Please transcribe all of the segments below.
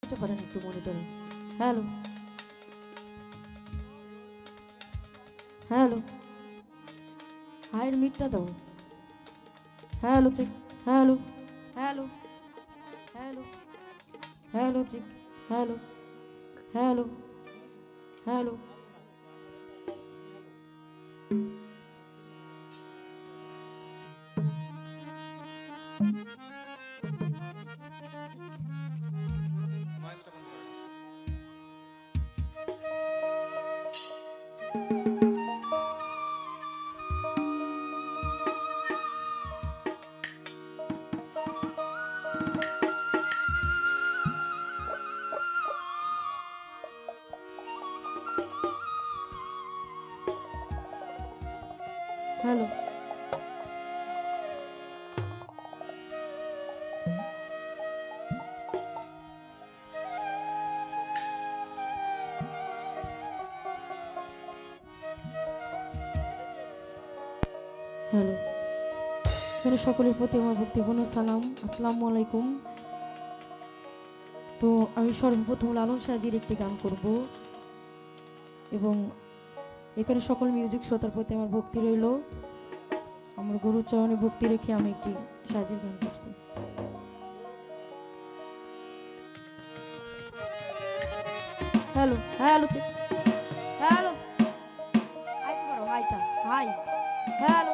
আসতে পারেন একটু মনিটরে। হ্যালো হ্যালো, হায়ের মিটটা দাও। Hello check, hello hello hello hello check, hello hello hello. Hello hello, এখানে সকলের প্রতি আমার ভক্তিপূর্ণ সালাম, আসসালামু আলাইকুম। তো আমি সর্বপ্রথম লালন সাজির একটি গান করব এবং এখানে সকল মিউজিক শ্রোতার প্রতি আমার ভক্তি রইল। আমার গুরুর চরণে ভক্তি রেখে আমি একটি সাজির গান করছি। হ্যালো হ্যালো হ্যালো, হাই করো, হাইটা হাই, হ্যালো।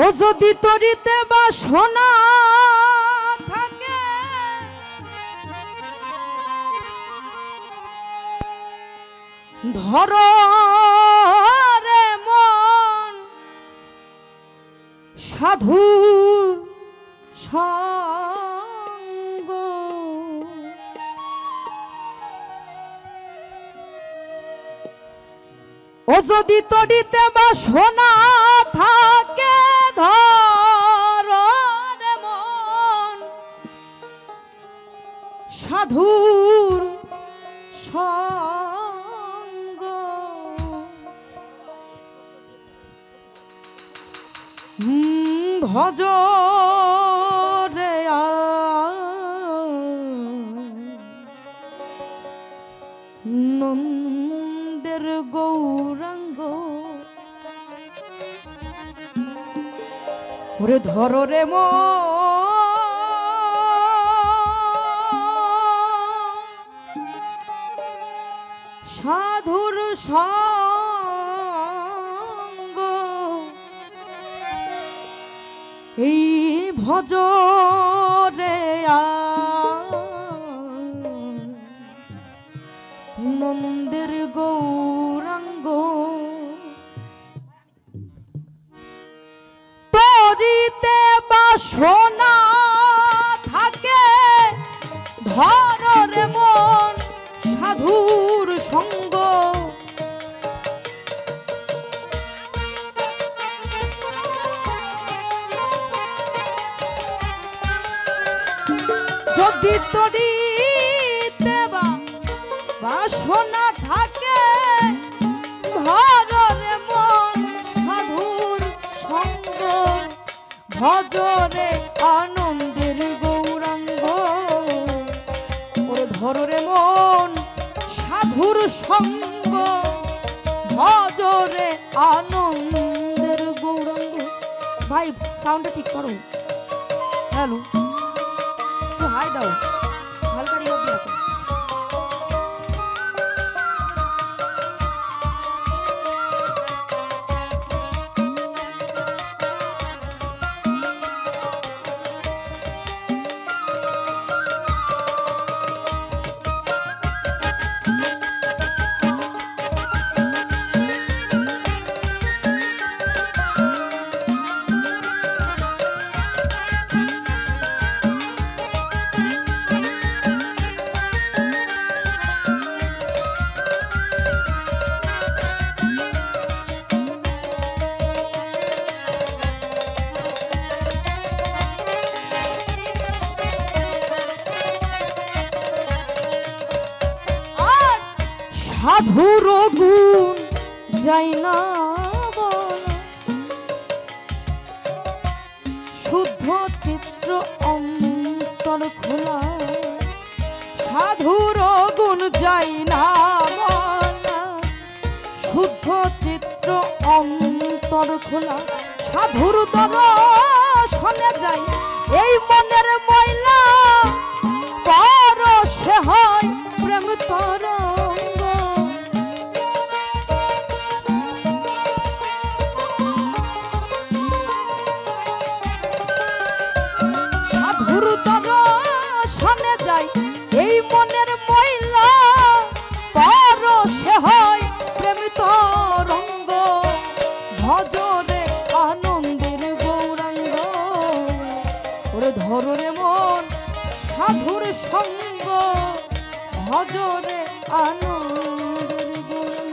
ও যদি তরিতে বাসনা থাকে, ধর রে মন সাধু সঙ্গ। ও যদি তরিতে বাসনা থাকে, ধর রে মন সাধুর সঙ্গ। ভজ রে নন্দের গৌরাঙ্গ। ওরে ধর রে সাধুর সঙ্গ। এই ভজ রে নন্দের গৌরাঙ্গ। তরিতে বাসনা থাকে, ধর রে মন সাধুর সঙ্গ। যদি তরিতে বাসনা থাকে, ধর রে মন সাধুর সঙ্গ। ভজ রে আনন্দের গৌরাঙ্গ। ওরে ধর রে মন সাধুর সঙ্গ। ভজ রে আনন্দের গৌরাঙ্গ। ভাই সাউন্ডটা ঠিক করো। হ্যালো, একটু হাই দাও, হালকা রিভাব দিয়ে রাখো। সাধুর গুণ যাই না বলা, শুদ্ধ চিত্র অন্তর খোলা, সাধুর গুণ যাই না বলা, শুদ্ধ চিত্র অন্তর খোলা, সাধুর দর্শনে যাই এই মনের ময়লা, পরশে হয় প্রেম তরঙ্গ। সাধুর দর্শনে যাই এই মনের ময়লা, পরশে হয় প্রেম তরঙ্গ। ভজরে আনন্দের গৌরাঙ্গ, ওরে ধরে মন সাধুর সঙ্গ, ভজরে আনন্দের গৌরাঙ্গ।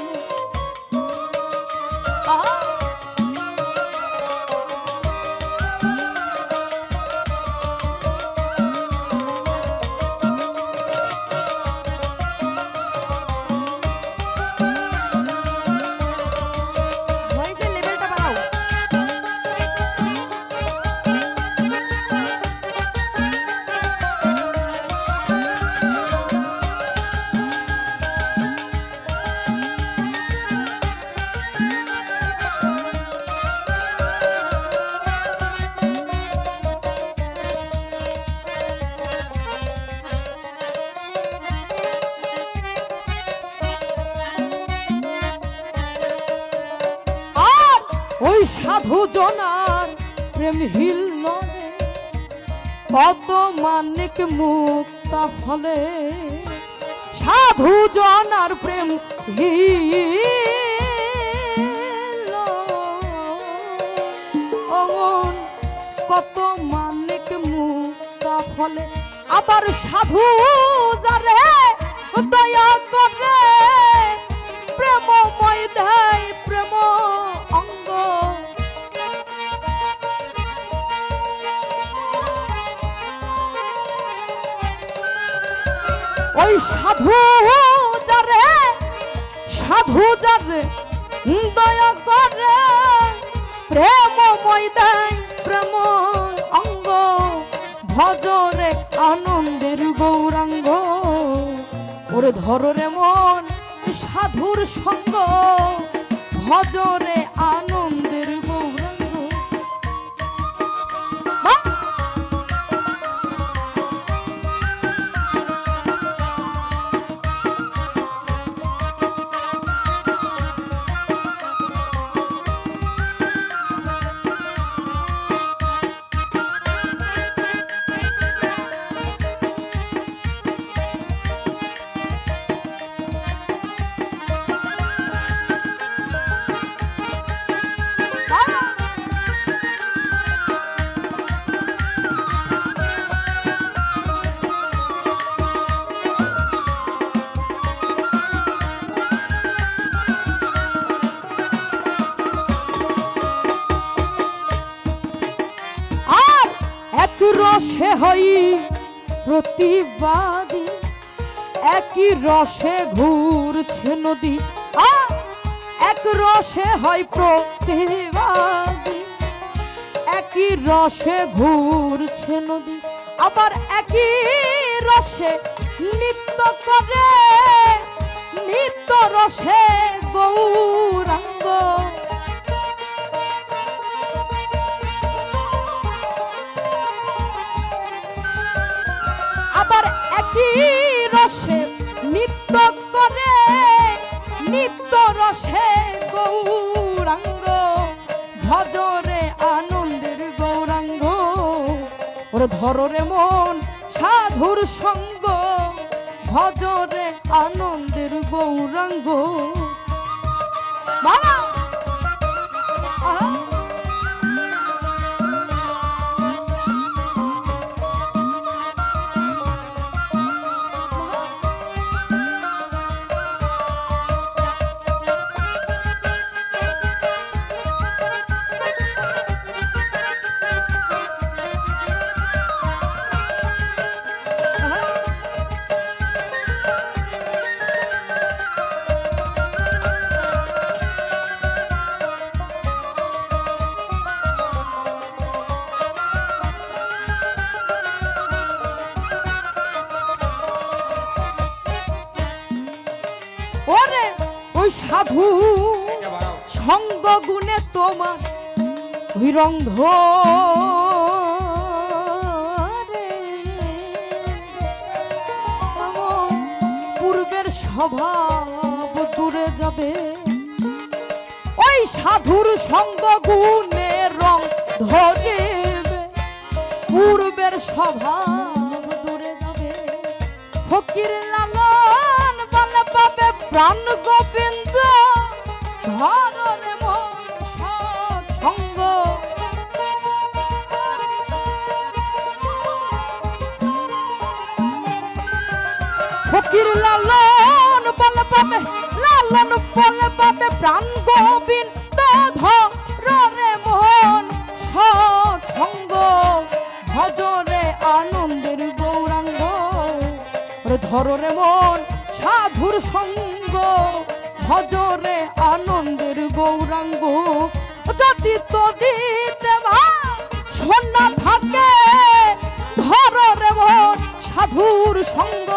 ওই সাধু জনার প্রেম হিল নরে, কত মানিক মুক্তা ফলে, সাধু জনার প্রেম হিল অমন, কত মানিক মুক্তা ফলে। আবার সাধু যারে দয়া করে, প্রেমময় দেয় প্রেম অঙ্গ। ওই সাধু যারে দয়া করে, প্রেমময় দেয় প্রেম অঙ্গ। ভজরে আনন্দের গৌরাঙ্গ, ওরে ধরে মন সাধুর সঙ্গ, ভজরে আনন্দের গৌরাঙ্গ। রসে হই প্রতিবাদী, একই রসে ঘুরছে নদী। এক রসে হয় প্রতিবাদী, একই রসে ঘুরছে নদী। আবার একই রসে নৃত্য করে, নিত্য রসে গৌরাঙ্গ। আবার একই রসে নৃত্য করে, নিত্য রসে গৌরাঙ্গ। ভজরে আনন্দের গৌরাঙ্গ, ওরে ধরে মন সাধুর সঙ্গ। ভজরে আনন্দের গৌরাঙ্গ। ওই সাধু সঙ্গ গুণে তোমার ওই রন্ধ পূর্বের স্বভাব দূরে যাবে ওই সাধুর সঙ্গ গুণে রং ধরে পূর্বের স্বভাব দূরে যাবে ফকির লালন বলে পাবে প্রাণ গোবিন্দ ধরনে সৎসঙ্গ ফকির লালন বলে পাবে প্রাণ গোবিন্দ ধরনে মন সৎসঙ্গ ভজরে আনন্দের গৌরাঙ্গ ধররে মন সাধুর সঙ্গ ভজরে আনন্দের গৌরাঙ্গ যদি তদিতে সোনা থাকে ধররে মন সাধুর সঙ্গ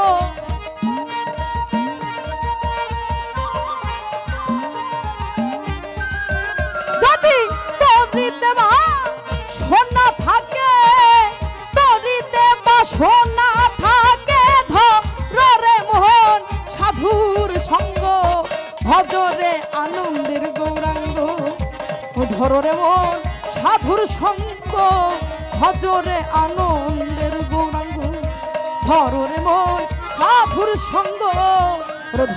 যদি তদিতে সোনা থাকে তদিতে বা সোনা থাকে ধরে মোহন সাধুর সঙ্গ ভজরে আনন্দের গৌরাঙ্গ ধরে মন সাধুর সঙ্গ ভজরে আনন্দের গৌরাঙ্গ ধরে মন সাধুর সঙ্গ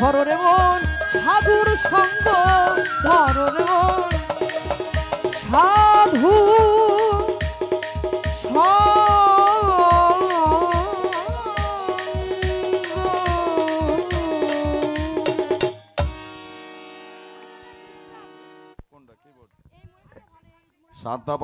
ধরে মন সাধুর সঙ্গ ধরে মন সাধু শান্তা